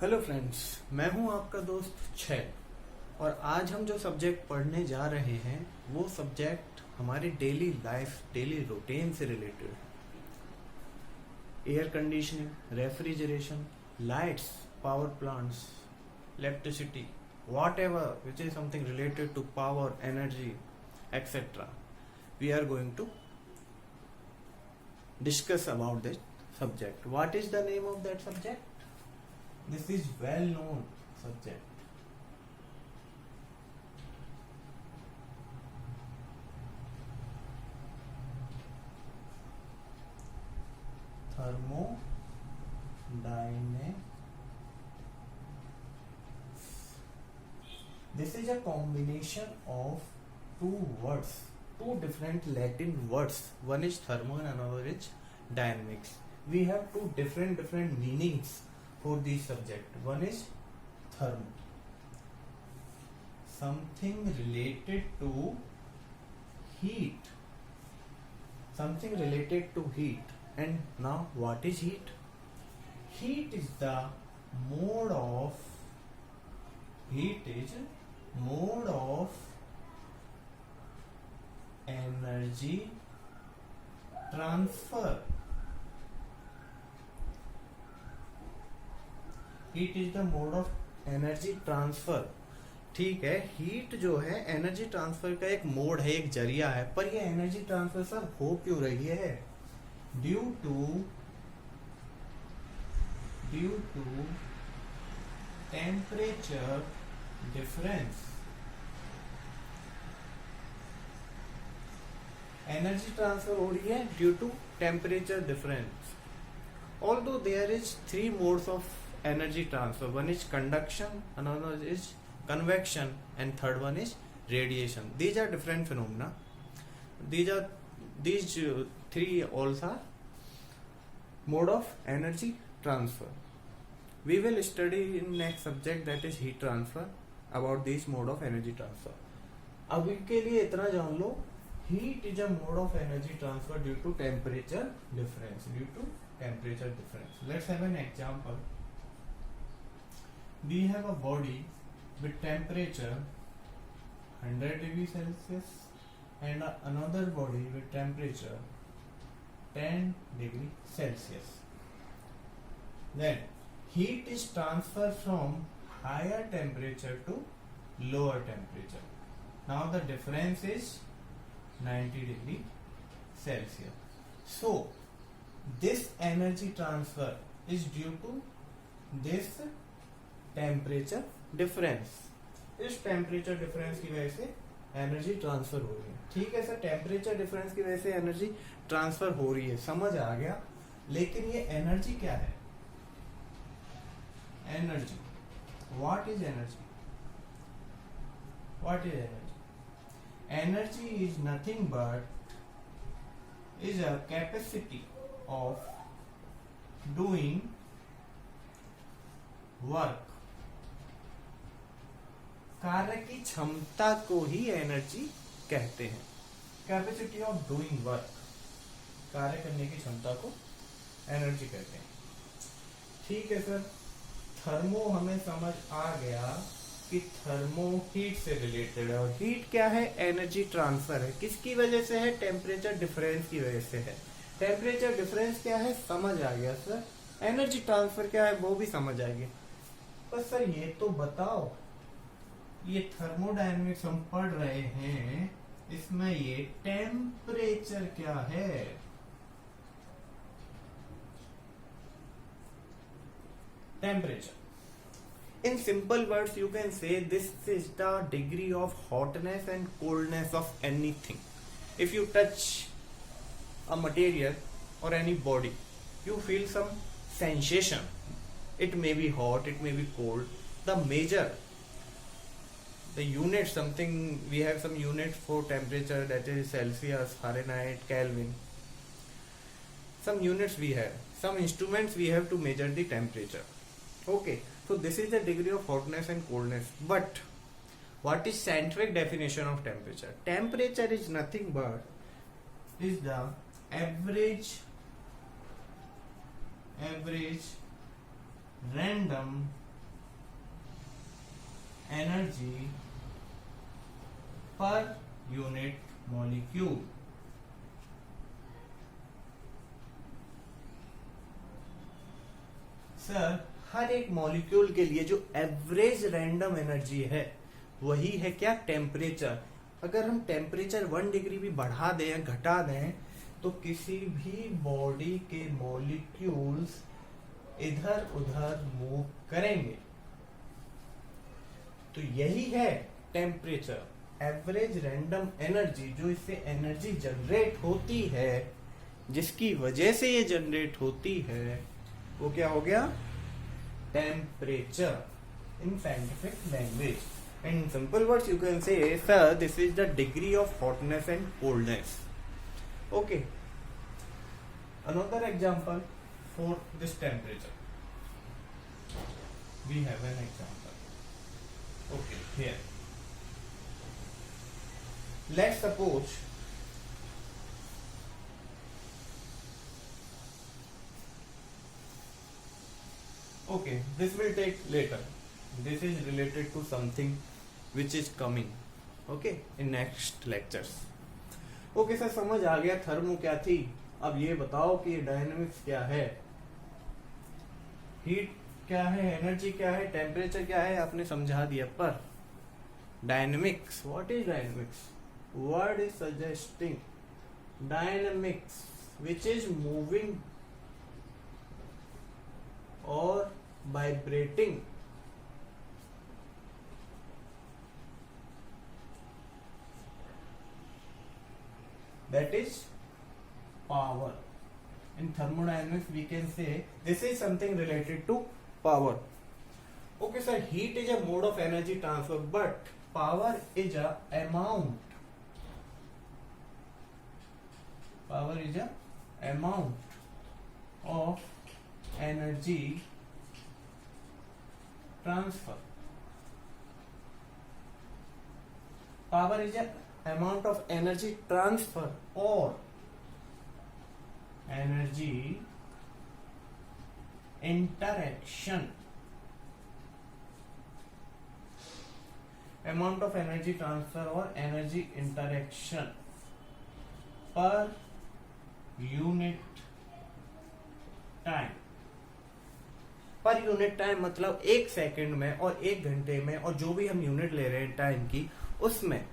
Hello friends, मैं हूं आपका दोस्त छय। और आज हम जो सब्जेक्ट पढ़ने जा रहे हैं वो सब्जेक्ट हमारी डेली लाइफ, डेली रूटीन से रिलेटेड है। Air conditioning, refrigeration, lights, power plants, electricity, whatever which is something related to power, energy, etcetera. We are going to discuss about this subject. What is the name of that subject? This is well known subject. Thermodynamics. This is a combination of two words, two different Latin words. One is thermo and another is dynamics. We have two different meanings for this subject. One is thermo, something related to heat, something related to heat. And now what is heat? Heat is the mode of energy transfer. Heat is the mode of energy transfer. ठीक है, heat जो है energy transfer का एक mode है, एक जरिया है। पर ये एनर्जी ट्रांसफर सर हो क्यों रही है? Due to temperature difference. Energy transfer हो रही है due to temperature difference. Although there is three modes of energy transfer, one is conduction, another is convection, and third one is radiation. These are different phenomena. These three also are mode of energy transfer. We will study in next subject, that is heat transfer, about this mode of energy transfer. अभी के लिए इतना जान लो, heat is a mode of energy transfer due to temperature difference. Let's have an example. We have a body with temperature 100 degrees Celsius and another body with temperature 10 degrees Celsius. Then heat is transferred from higher temperature to lower temperature. Now the difference is 90 degrees Celsius. So this energy transfer is due to this temperature difference. इस temperature difference की वजह से energy transfer हो रही है। ठीक है sir, temperature difference की वजह से एनर्जी ट्रांसफर हो रही है, समझ आ गया। लेकिन ये एनर्जी क्या है? Energy, what is energy? Energy is nothing but is a capacity of doing work. कार्य की क्षमता को ही एनर्जी कहते हैं। कैपेसिटी ऑफ डूइंग वर्क, कार्य करने की क्षमता को एनर्जी कहते हैं। ठीक है सर, थर्मो हमें समझ आ गया कि थर्मो हीट से रिलेटेड है। और हीट क्या है? एनर्जी ट्रांसफर है। किसकी वजह से है? टेम्परेचर डिफरेंस की वजह से है। टेम्परेचर डिफरेंस क्या है? समझ आ गया सर। एनर्जी ट्रांसफर क्या है? वो भी समझ आएगी। पर सर ये तो बताओ, ये थर्मोडायनेमिक्स हम पढ़ रहे हैं, इसमें ये टेम्परेचर क्या है? Temperature, in simple words you can say this is the degree of hotness and coldness of anything. If you touch a material or any body, you feel some sensation. It may be hot, it may be cold. The unit, something, we have some units for temperature, that is Celsius, Fahrenheit, Kelvin. Some units we have, some instruments we have to measure the temperature. Okay, so this is the degree of hotness and coldness. But what is scientific definition of temperature? Temperature is nothing but is the average random energy per unit molecule. Sir हर एक molecule के लिए जो average random energy है वही है क्या, temperature. अगर हम टेम्परेचर 1 डिग्री भी बढ़ा दें या घटा दें तो किसी भी बॉडी के मॉलिक्यूल्स इधर उधर मूव करेंगे। तो यही है टेम्परेचर, एवरेज रैंडम एनर्जी। जो इससे एनर्जी जनरेट होती है, जिसकी वजह से ये जनरेट होती है, वो क्या हो गया, temperature in scientific language. In simple words, you can say, sir, this is the degree of hotness and coldness. Okay. Another example for this temperature. We have an example. Okay, here. Let's suppose okay, this will take later. This is related to something which is coming, okay, in next lectures. Okay sir, समझ आ गया thermo क्या थी। अब ये बताओ कि dynamics क्या है, हीट क्या है, एनर्जी क्या है, टेम्परेचर क्या है, आपने समझा दिया। पर dynamics, what is dynamics? Word is suggesting dynamics which is moving or vibrating that is power. In thermodynamics we can say this is something related to power. Okay sir, heat is a mode of energy transfer but power is a amount, power is a amount of energy transfer. Power is a amount of energy transfer or energy interaction. Amount of energy transfer or energy interaction per unit time. Per unit time मतलब 1 second में और 1 घंटे में, और जो भी हम unit ले रहे हैं टाइम की, उसमें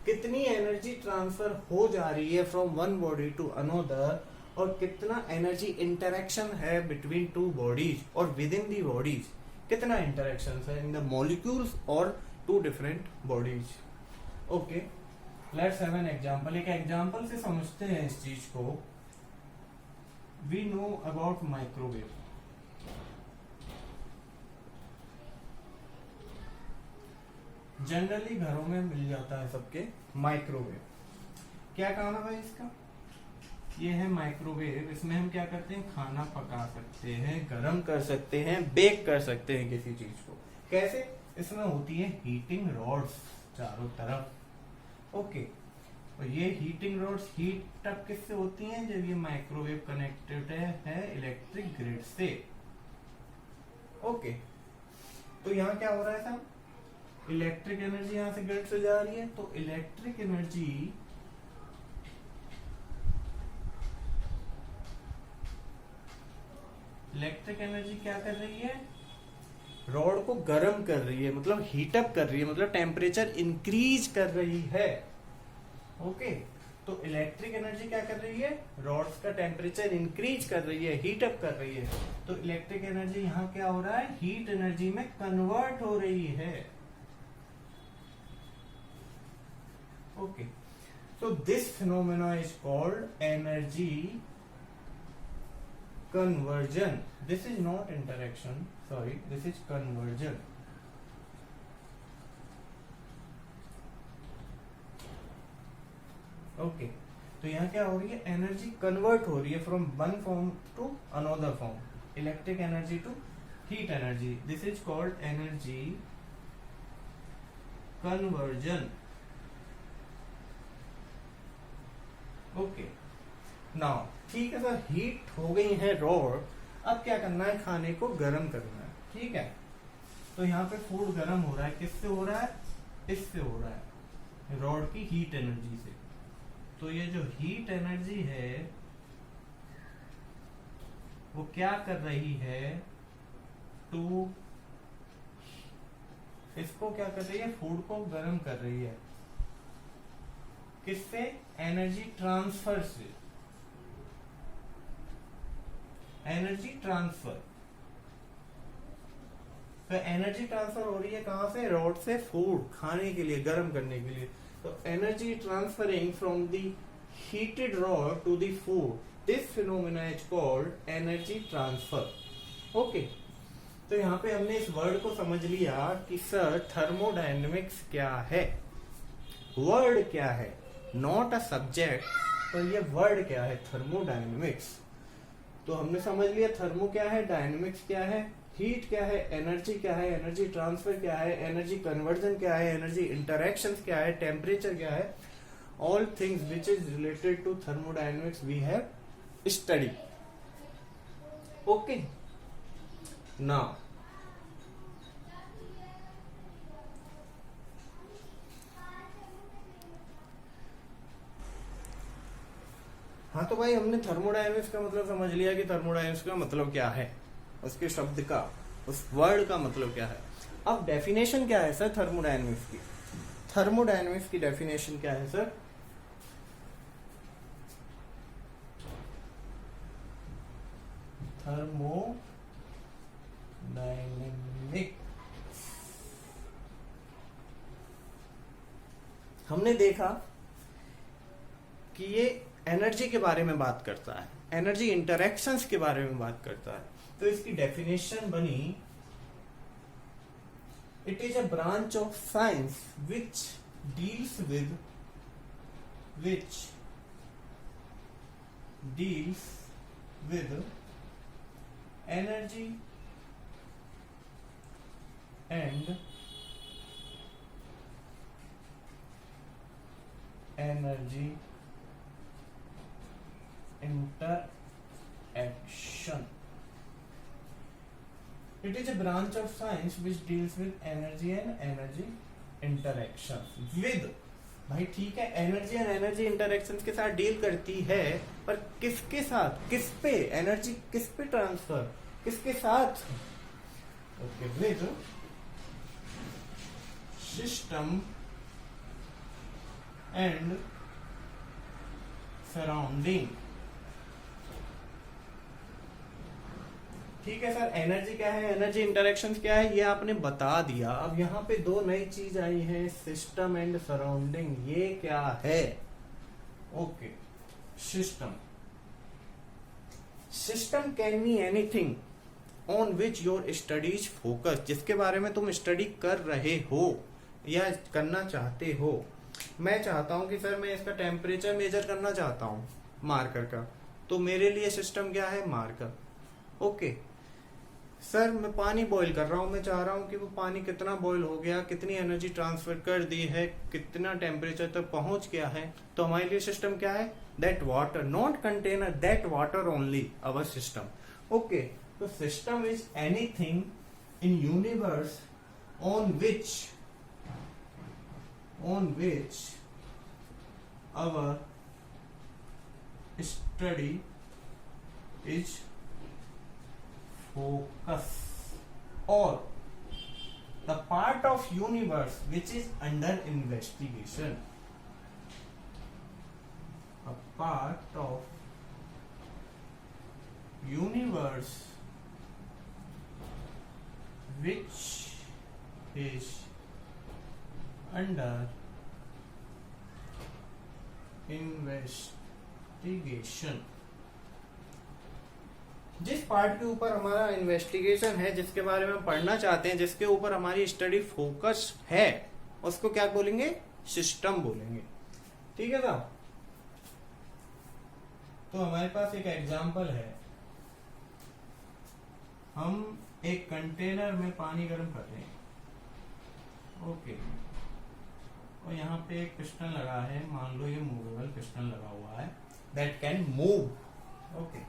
कितनी एनर्जी ट्रांसफर हो जा रही है from one body to another, और कितना एनर्जी इंटरेक्शन है बिटवीन टू बॉडीज और विद इन दी बॉडीज, कितना इंटरेक्शन है इन द मॉलिक्यूल्स और two different bodies. Okay, let's have an example. एक एग्जांपल से समझते हैं इस चीज को. We know about microwave. Generally घरों में मिल जाता है सबके माइक्रोवेव. क्या काम है भाई इसका? ये है माइक्रोवेव. इसमें हम क्या करते हैं? खाना पका सकते हैं, गरम कर सकते हैं, बेक कर सकते हैं किसी चीज को. कैसे? इसमें होती है हीटिंग रॉड्स चारों तरफ. ओके, और ये हीटिंग रॉड्स हीट अप किससे होती हैं? जब ये माइक्रोवेव कनेक्टेड है इलेक्ट्रिक ग्रिड से. ओके, तो यहाँ क्या हो रहा है साहब? इलेक्ट्रिक एनर्जी यहां से ग्रिड से जा रही है, तो इलेक्ट्रिक एनर्जी क्या कर रही है? रॉड को गर्म कर रही है, मतलब हीटअप कर रही है, मतलब टेम्परेचर इंक्रीज कर रही है. ओके, तो इलेक्ट्रिक एनर्जी क्या कर रही है? रॉड्स का टेम्परेचर इंक्रीज कर रही है, हीटअप कर रही है. तो इलेक्ट्रिक एनर्जी यहाँ क्या हो रहा है? हीट एनर्जी में कन्वर्ट हो रही है. Okay, so this phenomena is called energy conversion. This is not interaction, sorry, this is conversion. Okay, तो यहाँ क्या हो रही है? एनर्जी कन्वर्ट हो रही है from one form to another form. Electric energy to heat energy. This is called energy conversion. Okay, now ठीक है सर, हीट हो गई है रॉड. अब क्या करना है? खाने को गर्म करना है. ठीक है, तो यहाँ पे फूड गर्म हो रहा है, किससे हो रहा है? इससे हो रहा है, रॉड की हीट एनर्जी से। तो ये जो हीट एनर्जी है वो क्या कर रही है? टू इसको क्या कर रही है? फूड को गर्म कर रही है। किससे? एनर्जी ट्रांसफर से। एनर्जी ट्रांसफर, तो एनर्जी ट्रांसफर हो रही है कहां से? रॉड से फूड खाने के लिए, गर्म करने के लिए। तो energy transferring from the heated rod to the food, this phenomena is called energy transfer. Okay, तो यहाँ पे हमने इस वर्ड को समझ लिया कि सर थर्मोडायनेमिक्स क्या है, वर्ड क्या है, नॉट अ सब्जेक्ट, पर ये वर्ड क्या है? थर्मोडायनेमिक्स। तो हमने समझ लिया थर्मो क्या है, डायनेमिक्स क्या है, हीट क्या है, एनर्जी क्या है, एनर्जी ट्रांसफर क्या है, एनर्जी कन्वर्जन क्या है, एनर्जी इंटरैक्शंस क्या है, टेम्परेचर क्या है। All things which is related to thermodynamics we have study. Okay, now हाँ, तो भाई हमने थर्मोडायनेमिक्स का मतलब समझ लिया कि थर्मोडायनेमिक्स का मतलब क्या है, उसके शब्द का, उस वर्ड का मतलब क्या है। अब डेफिनेशन क्या है सर थर्मोडायनेमिक्स की? थर्मोडायनेमिक्स की डेफिनेशन क्या है सर? थर्मोडायनेमिक, हमने देखा कि ये एनर्जी के बारे में बात करता है, एनर्जी इंटरैक्शंस के बारे में बात करता है। तो इसकी डेफिनेशन बनी, it is a branch of science which deals with energy and energy interaction. It is a branch of science which deals with energy and energy interaction. With, भाई ठीक है, एनर्जी एंड एनर्जी इंटरैक्शन के साथ deal करती है, पर किसके साथ, किस पे एनर्जी, किस पे ट्रांसफर, किसके साथ? Okay, with system and surrounding. ठीक है सर, एनर्जी क्या है, एनर्जी इंटरैक्शंस क्या है, ये आपने बता दिया। अब यहाँ पे दो नई चीज आई है, सिस्टम एंड सराउंडिंग। ये क्या है? Okay, system, system can be anything on which your studies focus, जिसके बारे में तुम स्टडी कर रहे हो या करना चाहते हो। मैं चाहता हूं कि सर मैं इसका टेम्परेचर मेजर करना चाहता हूं मार्कर का, तो मेरे लिए सिस्टम क्या है? मार्कर। ओके सर, मैं पानी बॉईल कर रहा हूं, मैं चाह रहा हूं कि वो पानी कितना बॉईल हो गया, कितनी एनर्जी ट्रांसफर कर दी है, कितना टेम्परेचर तक पहुंच गया है। तो हमारे लिए सिस्टम क्या है? That water, not container, that water only our system. Okay, तो system is anything in universe on which our study is focus, or the part of universe which is under investigation, a part of universe which is under investigation. जिस part के ऊपर हमारा investigation है, जिसके बारे में पढ़ना चाहते हैं, जिसके ऊपर हमारी स्टडी फोकस है, उसको क्या बोलेंगे? सिस्टम बोलेंगे। ठीक है साहब? तो हमारे पास एक एग्जांपल है, हम एक कंटेनर में पानी गर्म कर रहे हैं। ओके, और यहाँ पे एक पिस्टन लगा है, मान लो ये मूवेबल पिस्टन लगा हुआ है, दैट कैन मूव। ओके,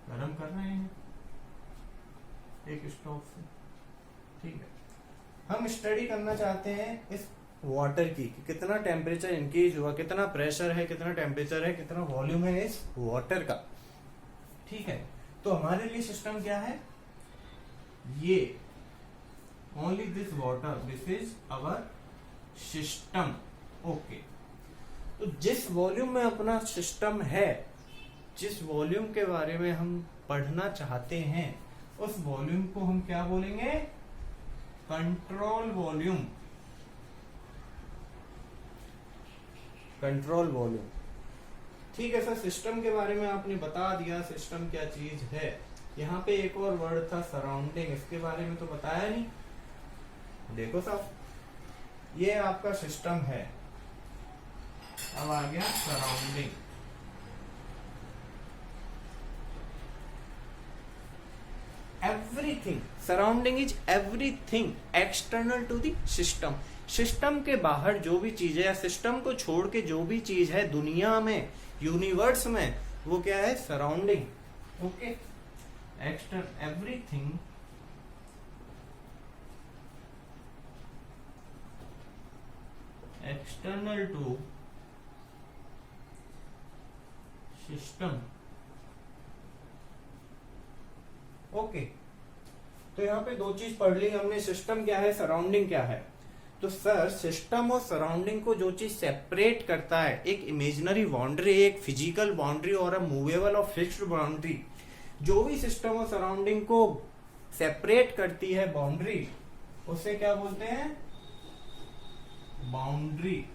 गर्म कर रहे हैं एक स्टोव से, ठीक है, हम स्टडी करना चाहते हैं इस वाटर की कि कितना टेम्परेचर इंक्रीज हुआ, कितना प्रेशर है, कितना टेम्परेचर है, कितना वॉल्यूम है इस वाटर का। ठीक है, तो हमारे लिए सिस्टम क्या है, ये only this water, this is our system. Okay, तो जिस वॉल्यूम में अपना सिस्टम है, जिस वॉल्यूम के बारे में हम पढ़ना चाहते हैं, उस वॉल्यूम को हम क्या बोलेंगे, कंट्रोल वॉल्यूम। Control volume. ठीक है सर, सिस्टम के बारे में आपने बता दिया, सिस्टम क्या चीज है। यहाँ पे एक और वर्ड था सराउंडिंग, इसके बारे में तो बताया नहीं। देखो साहब, ये आपका सिस्टम है, अब आ गया surrounding. Everything, surrounding is everything external to the system. System के बाहर जो भी चीज है, या सिस्टम को छोड़ के जो भी चीज है दुनिया में, यूनिवर्स में, वो क्या है, surrounding. Okay, external everything external to system. Okay, तो यहाँ पे दो चीज पढ़ ली हमने, सिस्टम क्या है, सराउंडिंग क्या है। तो सर, सिस्टम और सराउंडिंग को जो चीज सेपरेट करता है, एक इमेजिनरी बाउंड्री, एक फिजिकल बाउंड्री और अ मूवेबल और फिक्स्ड बाउंड्री, जो भी सिस्टम और सराउंडिंग को सेपरेट करती है बाउंड्री, उसे क्या बोलते हैं, बाउंड्री।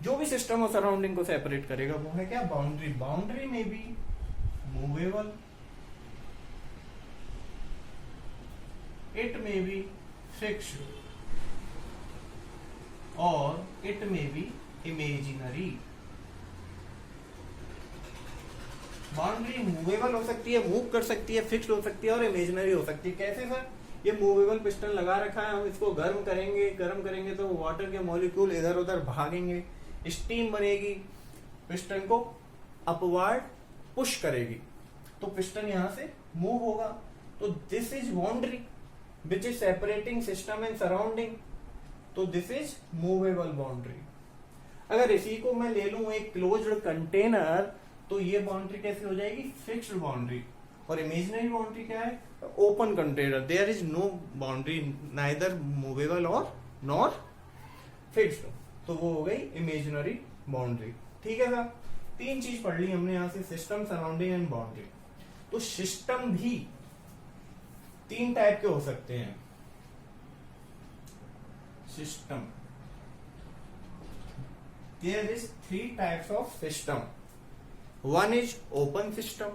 जो भी सिस्टम और सराउंडिंग को सेपरेट करेगा वो है क्या, बाउंड्री। बाउंड्री में भी मूवेबल, इट में भी फिक्स्ड, और इट में भी इमेजिनरी। बाउंड्री मूवेबल हो सकती है, मूव कर सकती है, फिक्स्ड हो सकती है, और इमेजिनरी हो सकती है। कैसे सर, ये मूवेबल पिस्टन लगा रखा है, हम इसको गर्म करेंगे तो वाटर के मॉलिक्यूल इधर उधर भागेंगे, स्टीम बनेगी, पिस्टन को अपवर्ड पुश करेगी, तो पिस्टन यहां से मूव होगा। तो this is boundary which is separating system and surrounding, तो दिस इज मूवेबल बाउंड्री। अगर इसी को मैं ले लूं एक क्लोज्ड कंटेनर, तो ये बाउंड्री कैसे हो जाएगी, फिक्स्ड बाउंड्री। और इमेजिनरी बाउंड्री क्या है, open container, there is no boundary, neither movable और नॉर फिक्स्ड, तो वो हो गई इमेजिनरी बाउंड्री। ठीक है सर, तीन चीज पढ़ ली हमने यहां से, सिस्टम, सराउंडिंग एंड बाउंड्री। तो सिस्टम भी तीन टाइप के हो सकते हैं। System, there is three types of system. One is open system,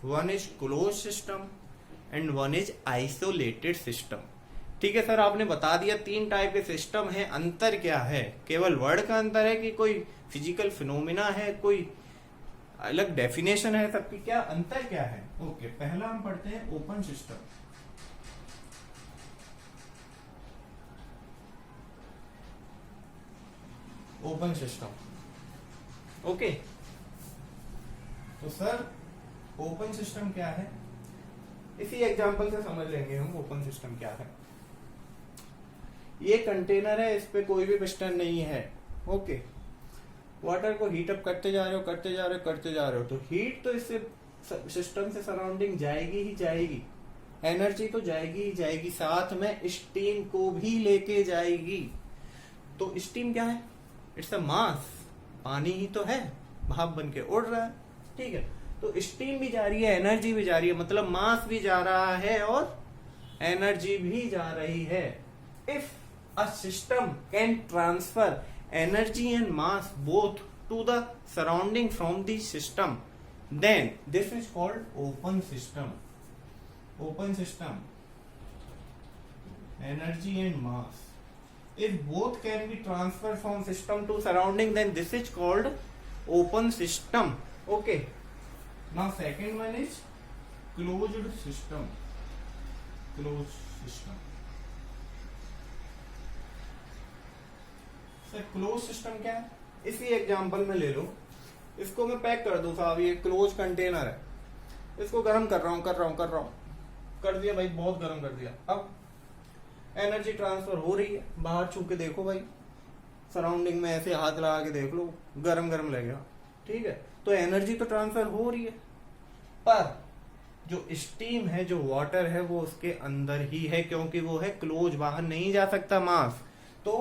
one is close system, and one is isolated system. ठीक है सर, आपने बता दिया तीन टाइप के सिस्टम है। अंतर क्या है, केवल वर्ड का अंतर है कि कोई फिजिकल फिनोमिना है, कोई अलग डेफिनेशन है सबकी, क्या अंतर क्या है। ओके, पहला हम पढ़ते हैं open system. Open system. Okay, तो सर ओपन सिस्टम क्या है, इसी एग्जांपल से समझ लेंगे हम ओपन सिस्टम क्या है। ये कंटेनर है, इस पे कोई भी पिस्टन नहीं है। ओके, वाटर को हीट अप करते जा रहे हो, तो हीट तो इससे सिस्टम से सराउंडिंग जाएगी ही जाएगी, एनर्जी तो जाएगी ही जाएगी, साथ में स्टीम को भी लेके जाएगी। तो स्टीम क्या है, इट्स अ मास, पानी ही तो है, भाप बन के उड़ रहा है। ठीक है, तो स्टीम भी जा रही है, एनर्जी भी जा रही है, मतलब मास भी जा रहा है और एनर्जी भी जा रही है। If a system can transfer energy and mass both to the surrounding from the system, then this is called open system. Open system, energy and mass, if both can be transferred from system to surrounding, then this is called open system. Okay, now second one is closed system. Closed system, close system क्या है, इसी example में ले लो, इसको मैं pack कर दूं साहब, ये क्लोज कंटेनर है, इसको गर्म कर रहा हूँ, कर दिया भाई, बहुत गर्म कर दिया। अब एनर्जी ट्रांसफर हो रही है, बाहर छू के देखो भाई, सराउंडिंग में ऐसे हाथ लगा के देख लो, गरम गरम लगेगा, ठीक है। तो एनर्जी तो ट्रांसफर हो रही है, पर जो स्टीम है, जो वाटर है, वो उसके अंदर ही है, क्योंकि वो है क्लोज, बाहर नहीं जा सकता मास। तो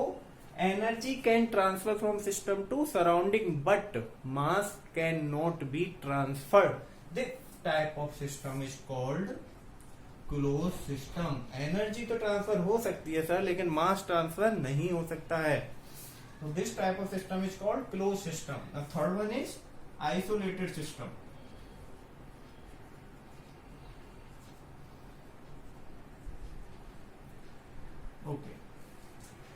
energy can transfer from system to surrounding, but mass can not be transferred. This type of system is called close system. Energy तो ट्रांसफर हो सकती है सर, लेकिन मास ट्रांसफर नहीं हो सकता है। So this type of system is called closed system. The third one is isolated system. Okay.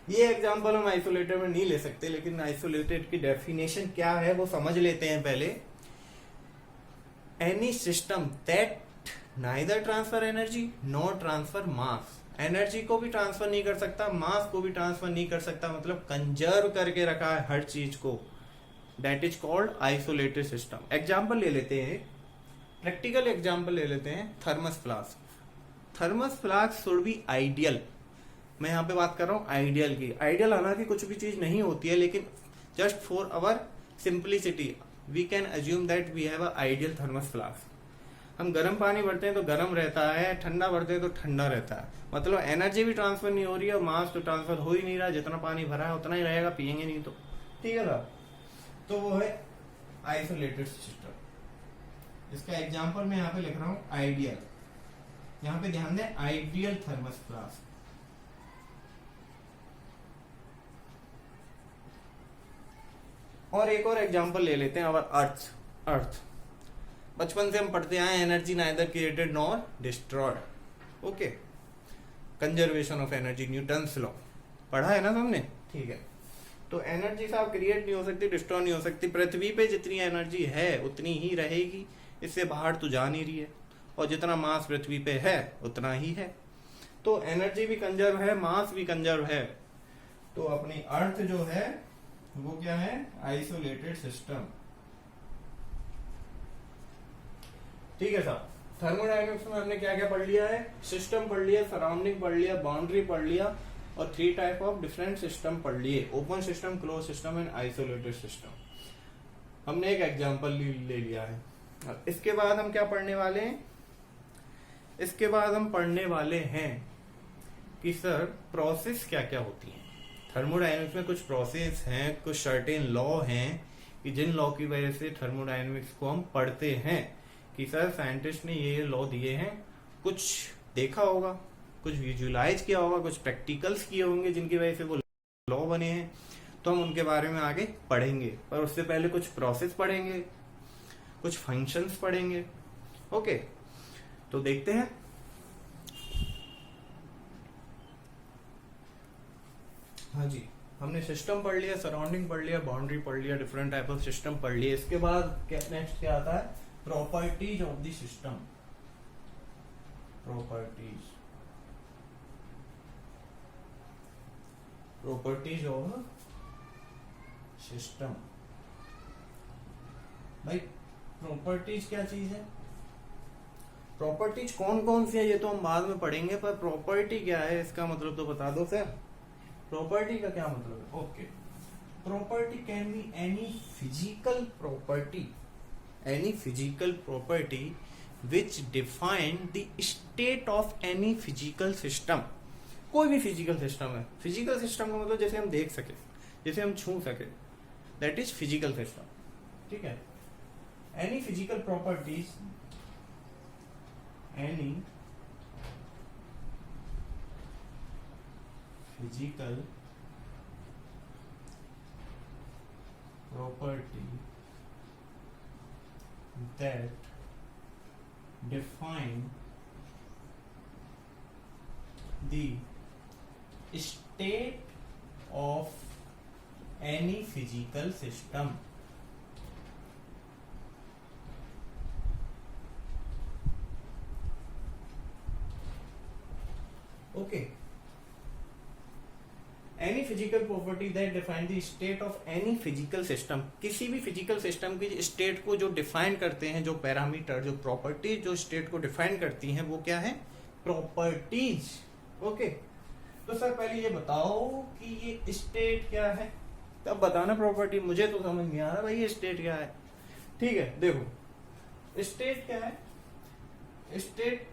ये एग्जांपल हम आइसोलेटेड में नहीं ले सकते, लेकिन आइसोलेटेड की डेफिनेशन क्या है वो समझ लेते हैं पहले। Any system that neither transfer energy nor transfer mass. Energy को भी ट्रांसफर नहीं कर सकता, मास को भी ट्रांसफर नहीं कर सकता, मतलब कंजर्व करके रखा है हर चीज को। That is called isolated system. Example ले लेते हैं, प्रैक्टिकल एग्जाम्पल ले लेते हैं, thermos flask. Thermos flask should be ideal. मैं यहाँ पे बात कर रहा हूँ आइडियल की। आइडियल हालांकि कुछ भी चीज नहीं होती है, लेकिन just for our simplicity we can assume that we have a ideal thermos flask. हम गर्म पानी भरते हैं तो गर्म रहता है, ठंडा भरते हैं तो ठंडा रहता है, मतलब एनर्जी भी ट्रांसफर नहीं हो रही है, मास तो ट्रांसफर हो ही नहीं रहा, जितना पानी भरा है उतना ही रहेगा, पियेंगे नहीं तो, ठीक है ना। तो वो है आइसोलेटेड सिस्टम। इसका एग्जांपल मैं यहाँ पे लिख रहा हूँ आइडियल। यहाँ पे ध्यान दें, आइडियल थर्मस फ्लास्क। और एक और एग्जांपल ले लेते हैं, अवर अर्थ। बचपन से हम पढ़ते आए, energy neither created nor destroyed. Okay, conservation of energy, Newton's law पढ़ा है ना तुमने, ठीक है। तो एनर्जी साहब क्रिएट नहीं हो सकती, डिस्ट्रॉय नहीं हो सकती। पृथ्वी पे जितनी एनर्जी है उतनी ही रहेगी, इससे बाहर तो जा नहीं रही है, और जितना मास पृथ्वी पे है उतना ही है। तो एनर्जी भी कंजर्व है, मास भी कंजर्व है। तो अपनी अर्थ जो है वो क्या है, आइसोलेटेड सिस्टम, ठीक है साहब। थर्मोडायनेमिक्स में हमने क्या क्या पढ़ लिया है, सिस्टम पढ़ लिया, सराउंडिंग पढ़ लिया, बाउंड्री पढ़ लिया, और 3 टाइप ऑफ डिफरेंट सिस्टम पढ़ लिए, open system, close system and isolated system. हमने एक एग्जांपल ले लिया है। इसके बाद हम क्या पढ़ने वाले हैं, इसके बाद हम पढ़ने वाले हैं कि सर प्रोसेस क्या क्या होती है। थर्मोडायनेमिक्स में कुछ प्रोसेस हैं, कुछ सर्टेन लॉ हैं, कि जिन लॉ की वजह से थर्मोडायनेमिक्स को हम पढ़ते हैं, कि सर साइंटिस्ट ने ये लॉ दिए हैं, कुछ देखा होगा, कुछ विजुअलाइज किया होगा, कुछ प्रैक्टिकल्स किए होंगे जिनकी वजह से वो लॉ बने हैं, तो हम उनके बारे में आगे पढ़ेंगे। पर उससे पहले कुछ प्रोसेस पढ़ेंगे, कुछ फंक्शंस पढ़ेंगे। ओके, तो देखते हैं। हाँ जी, हमने सिस्टम पढ़ लिया, सराउंडिंग पढ़ लिया, बाउंड्री पढ़ लिया, डिफरेंट टाइप ऑफ सिस्टम पढ़ लिया। इसके बाद नेक्स्ट क्या आता है, properties of the system. Properties of system. भाई प्रॉपर्टीज क्या चीज है, प्रॉपर्टीज कौन कौन सी है ये तो हम बाद में पढ़ेंगे, पर प्रॉपर्टी क्या है इसका मतलब तो बता दो सर। प्रॉपर्टी का क्या मतलब है, okay. Property can be any physical property, any physical property which define the state of any physical system। कोई भी फिजिकल सिस्टम है, फिजिकल सिस्टम का मतलब जैसे हम देख सके, जैसे हम छू सके, दैट इज फिजिकल सिस्टम, ठीक है। Any physical properties, any physical property that define the state of any physical system। Okay, any physical property that define the state of any physical system, किसी भी फिजिकल सिस्टम की state को जो define करते हैं, जो पैरामीटर, जो property जो स्टेट को डिफाइन करती हैं, वो क्या है? प्रॉपर्टीज। ओके, तो सर पहले ये बताओ कि ये स्टेट क्या है, तब बताना प्रॉपर्टी। मुझे तो समझ नहीं आ रहा भाई ये स्टेट क्या है। ठीक है, देखो स्टेट क्या है। स्टेट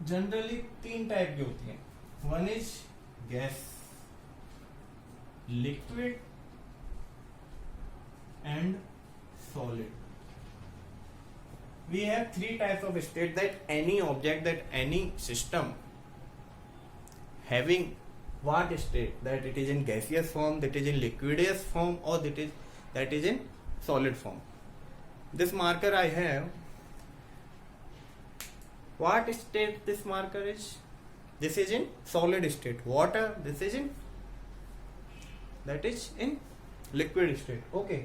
जनरली 3 टाइप की होती है। One is gas, liquid and solid. We have 3 types of state, that any object, that any system having what state, that it is in gaseous form, that is in liquidous form, or that is in solid form. This marker I have, what state this marker is? This is in solid state. Water, this is in, that is in liquid state. Okay.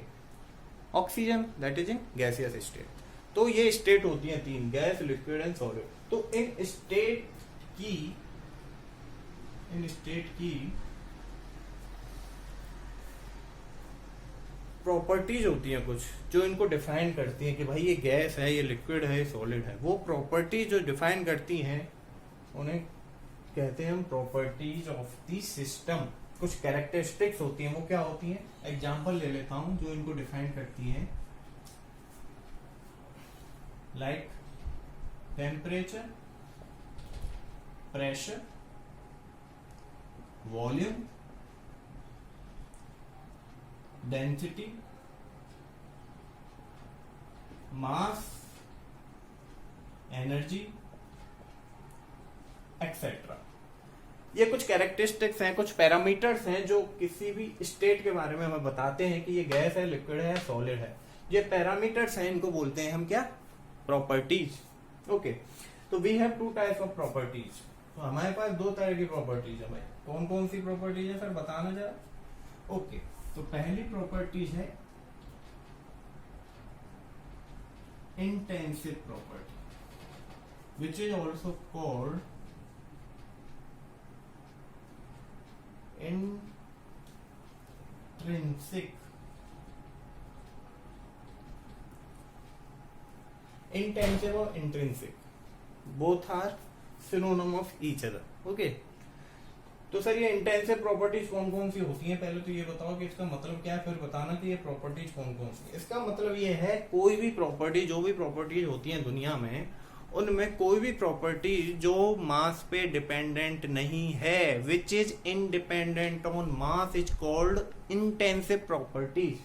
Oxygen, that is in gaseous state. तो ये state होती हैं 3, gas, liquid and solid. तो इन state की properties होती हैं कुछ, जो इनको डिफाइन करती हैं कि भाई ये गैस है, ये लिक्विड है, ये सॉलिड है। वो प्रॉपर्टीज जो डिफाइन करती हैं उन्हें कहते हैं हम प्रॉपर्टीज ऑफ द सिस्टम। कुछ कैरेक्टरिस्टिक्स होती हैं, वो क्या होती हैं? एग्जांपल ले लेता हूं जो इनको डिफाइन करती हैं, like temperature, pressure, volume, density, mass, energy, etc. ये कुछ कैरेक्टरिस्टिक्स हैं, कुछ पैरामीटर्स हैं जो किसी भी स्टेट के बारे में हमें बताते हैं कि ये गैस है, लिक्विड है, सॉलिड है। ये पैरामीटर्स हैं, इनको बोलते हैं हम क्या? प्रॉपर्टीज। ओके, तो we have 2 types of properties. तो हमारे पास 2 तरह की प्रॉपर्टीज है भाई। कौन कौन सी प्रॉपर्टीज है सर, बताना जरा। ओके, तो पहली प्रॉपर्टीज है intensive property, which is also called intrinsic. Intensive और intrinsic both are synonym of each other. Okay, तो सर ये इंटेंसिव प्रॉपर्टीज कौन कौन सी होती हैं? पहले तो ये बताओ कि इसका मतलब क्या है, फिर बताना कि ये प्रॉपर्टीज कौन कौन सी। इसका मतलब ये है कोई भी प्रॉपर्टी, जो भी प्रॉपर्टीज होती हैं दुनिया में, उनमें कोई भी प्रॉपर्टी जो मास पे डिपेंडेंट नहीं है, which is independent on mass, is called intensive properties.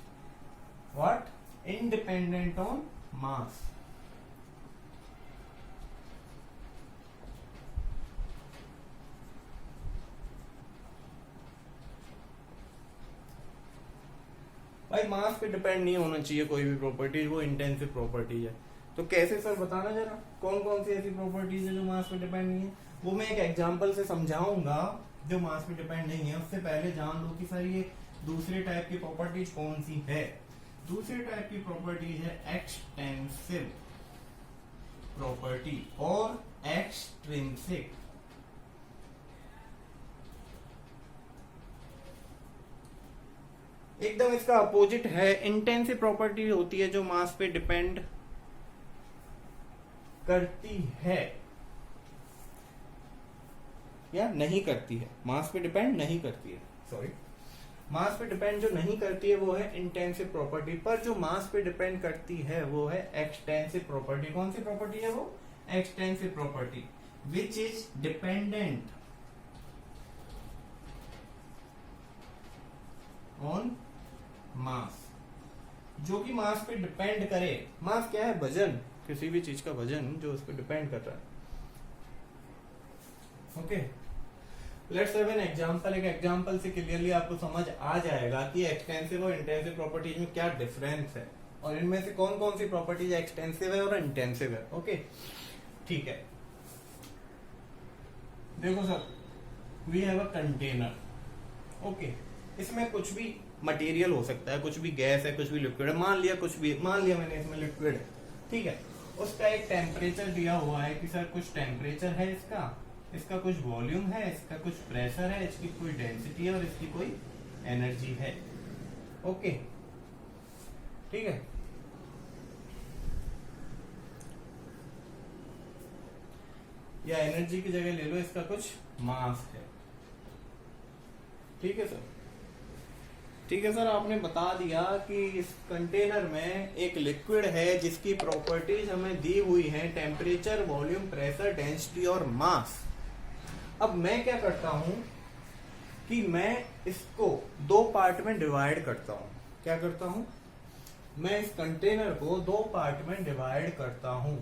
What? Independent on मास। भाई मास पे डिपेंड नहीं होना चाहिए कोई भी प्रॉपर्टी, वो इंटेंसिव प्रॉपर्टी है। तो कैसे सर, बताना जरा कौन कौन सी ऐसी प्रॉपर्टीज है जो मास पे डिपेंड नहीं है। वो मैं एक एग्जांपल से समझाऊंगा जो मास पे डिपेंड नहीं है। उससे पहले जान लो कि सर ये दूसरे टाइप की प्रॉपर्टीज कौन सी है। दूसरे टाइप की प्रॉपर्टीज है एक्सटेंसिव प्रॉपर्टी और एक्सट्रिंसिक। एकदम इसका अपोजिट है। इंटेंसिव प्रॉपर्टी होती है जो मास पे डिपेंड करती है या नहीं करती है, मास पे डिपेंड नहीं करती है, सॉरी, मास पे डिपेंड जो नहीं करती है वो है इंटेंसिव प्रॉपर्टी। पर जो मास पे डिपेंड करती है वो है एक्सटेंसिव प्रॉपर्टी। कौन सी प्रॉपर्टी है वो? Extensive property, which is dependent on मास, जो कि मास पे डिपेंड करे। मास क्या है? वजन, किसी भी चीज का वजन जो उस पर डिपेंड कर रहा है। Okay, let's have an example. एक एग्जांपल से क्लियरली आपको समझ आ जाएगा कि एक्सटेंसिव और इंटेंसिव प्रॉपर्टीज में क्या डिफरेंस है और इनमें से कौन कौन सी प्रॉपर्टीज एक्सटेंसिव है और इंटेंसिव है। ओके, ठीक है। देखो sir, we have a container. Okay, इसमें कुछ भी मटेरियल हो सकता है, कुछ भी गैस है, कुछ भी लिक्विड है। मान लिया मैंने इसमें लिक्विड है, ठीक है। उसका एक टेम्परेचर दिया हुआ है कि सर कुछ टेम्परेचर है इसका इसका कुछ वॉल्यूम है, इसका कुछ प्रेशर है, इसकी कोई डेंसिटी है और इसकी कोई एनर्जी है। ओके, ठीक है। या एनर्जी की जगह ले लो, इसका कुछ मास है। ठीक है सर, ठीक है सर। आपने बता दिया कि इस कंटेनर में एक लिक्विड है जिसकी प्रॉपर्टीज हमें दी हुई है, टेम्परेचर, वॉल्यूम, प्रेशर, डेंसिटी और मास। अब मैं क्या करता हूं कि मैं इसको दो पार्ट में डिवाइड करता हूं। क्या करता हूं? मैं इस कंटेनर को दो पार्ट में डिवाइड करता हूं।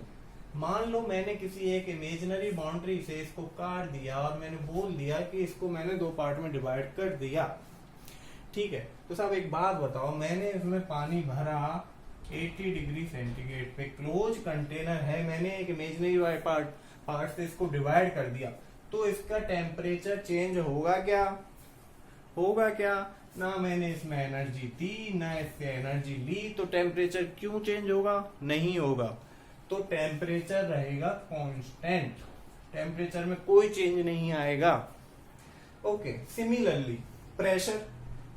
मान लो मैंने किसी एक इमेजिनरी बाउंड्री से इसको काट दिया और मैंने बोल दिया कि इसको मैंने दो पार्ट में डिवाइड कर दिया। ठीक है, तो साहब एक बात बताओ, मैंने इसमें पानी भरा 80 डिग्री सेंटीग्रेड पे, क्लोज कंटेनर है, मैंने एक इमेजिनरी पार्ट से इसको डिवाइड कर दिया, तो इसका टेम्परेचर चेंज होगा क्या? होगा क्या? ना मैंने इसमें एनर्जी दी ना इससे एनर्जी ली, तो टेम्परेचर क्यों चेंज होगा? नहीं होगा। तो टेम्परेचर रहेगा कांस्टेंट, टेम्परेचर में कोई चेंज नहीं आएगा। ओके, सिमिलरली प्रेशर,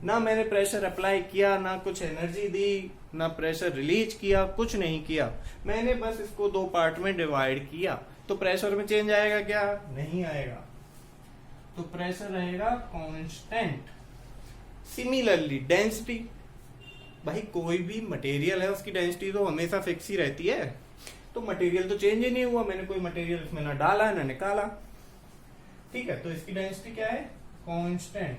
ना मैंने प्रेशर अप्लाई किया, ना कुछ एनर्जी दी, ना प्रेशर रिलीज किया, कुछ नहीं किया, मैंने बस इसको दो पार्ट में डिवाइड किया, तो प्रेशर में चेंज आएगा क्या? नहीं आएगा। तो प्रेशर रहेगा कांस्टेंट। सिमिलरली डेंसिटी, भाई कोई भी मटेरियल है उसकी डेंसिटी तो हमेशा फिक्स ही रहती है, तो मटेरियल तो चेंज ही नहीं हुआ, मैंने कोई मटेरियल इसमें ना डाला ना निकाला। ठीक है, तो इसकी डेंसिटी क्या है? कांस्टेंट।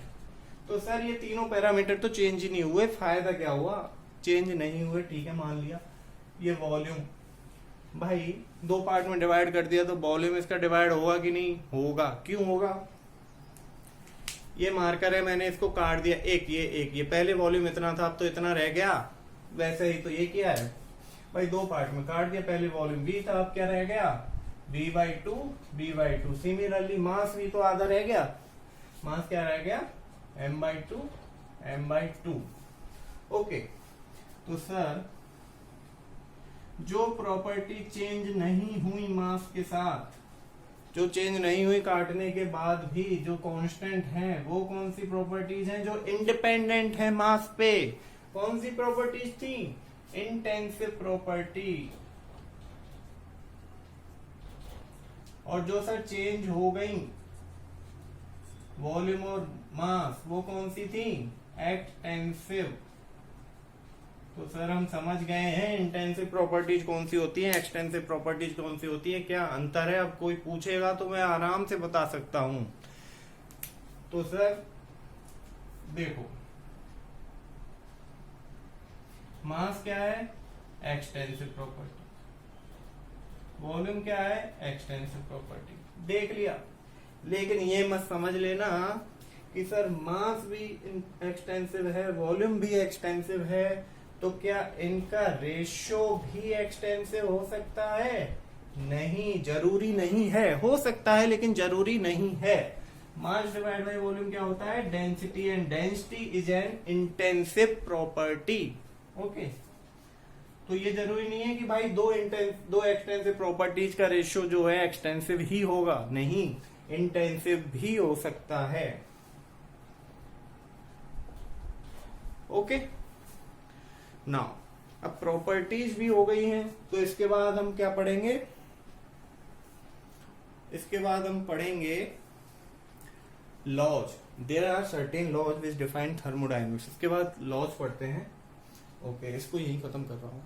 तो सर ये तीनों पैरामीटर तो चेंज ही नहीं हुए, फायदा क्या हुआ? चेंज नहीं हुए, ठीक है, मान लिया। ये वॉल्यूम, भाई दो पार्ट में डिवाइड कर दिया तो वॉल्यूम इसका डिवाइड होगा कि नहीं? होगा। क्यों होगा? ये मार्कर है, मैंने इसको काट दिया, एक ये पहले वॉल्यूम इतना था, अब तो इतना रह गया। वैसे ही तो ये क्या है भाई, दो पार्ट में काट दिया, पहले वॉल्यूम v था, अब क्या रह गया? v/2। सिमिलरली मास भी तो आधा रह गया, मास क्या रह गया? m/2। ओके, तो सर जो प्रॉपर्टी चेंज नहीं हुई मास के साथ, जो चेंज नहीं हुई काटने के बाद भी, जो कांस्टेंट है, वो कौन सी प्रॉपर्टीज हैं? जो इंडिपेंडेंट है मास पे। कौन सी प्रॉपर्टीज थी? Intensive property. और जो सर चेंज हो गई वॉल्यूम और मास, वो कौन सी थी? एक्सटेंसिव। तो सर हम समझ गए हैं इंटेंसिव प्रॉपर्टीज कौन सी होती है, एक्सटेंसिव प्रॉपर्टीज कौन सी होती है, क्या अंतर है। अब कोई पूछेगा तो मैं आराम से बता सकता हूं। तो सर देखो, मास क्या है? Extensive property. वॉल्यूम क्या है? Extensive property. देख लिया। लेकिन ये मत समझ लेना कि सर मास भी एक्सटेंसिव है, वॉल्यूम भी एक्सटेंसिव है, तो क्या इनका रेशियो भी एक्सटेंसिव हो सकता है? नहीं, जरूरी नहीं है। हो सकता है लेकिन जरूरी नहीं है। मास डिवाइड बाय वॉल्यूम क्या होता है? Density, and density is an intensive property. Okay, तो ये जरूरी नहीं है कि भाई दो एक्सटेंसिव प्रॉपर्टीज का रेशियो जो है एक्सटेंसिव ही होगा, नहीं, इंटेंसिव भी हो सकता है। ओके, नाउ अब प्रॉपर्टीज भी हो गई हैं, तो इसके बाद हम क्या पढ़ेंगे? इसके बाद हम पढ़ेंगे laws. There are certain laws which define thermodynamics. इसके बाद लॉज पढ़ते हैं। ओके, इसको यही खत्म कर रहा हूं।